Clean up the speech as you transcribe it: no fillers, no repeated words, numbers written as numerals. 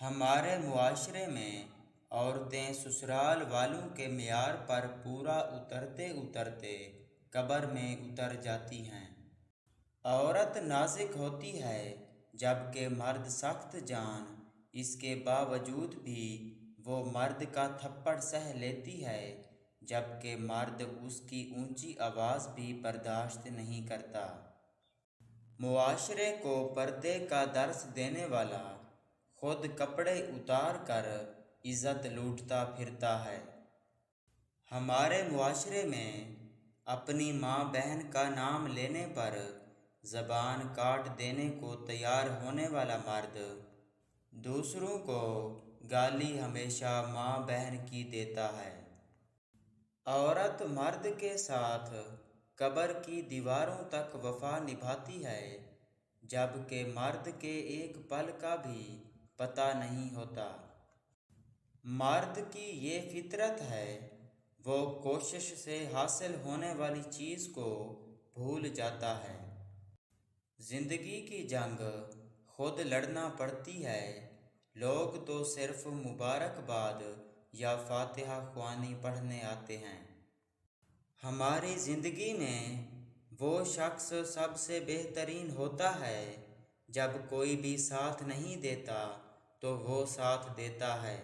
ہمارے معاشرے میں عورتیں سسرال والوں کے معیار پر پورا اترتے اترتے قبر میں اتر جاتی ہیں۔ عورت نازک ہوتی ہے جبکہ مرد سخت جان، اس کے باوجود بھی وہ مرد کا تھپڑ سہ لیتی ہے جبکہ مرد اس کی اونچی آواز بھی برداشت نہیں کرتا۔ معاشرے کو پردے کا درس دینے والا خود کپڑے اتار کر عزت لوٹتا پھرتا ہے۔ ہمارے معاشرے میں اپنی ماں بہن کا نام لینے پر زبان کاٹ دینے کو تیار ہونے والا مرد دوسروں کو گالی ہمیشہ ماں بہن کی دیتا ہے۔ عورت مرد کے ساتھ قبر کی دیواروں تک وفا نبھاتی ہے جبکہ مرد کے ایک پل کا بھی پتہ نہیں ہوتا۔ مرد کی یہ فطرت ہے، وہ کوشش سے حاصل ہونے والی چیز کو بھول جاتا ہے۔ زندگی کی جنگ خود لڑنا پڑتی ہے، لوگ تو صرف مبارکباد یا فاتحہ خوانی پڑھنے آتے ہیں۔ ہماری زندگی میں وہ شخص سب سے بہترین ہوتا ہے جب کوئی بھی ساتھ نہیں دیتا تو وہ ساتھ دیتا ہے۔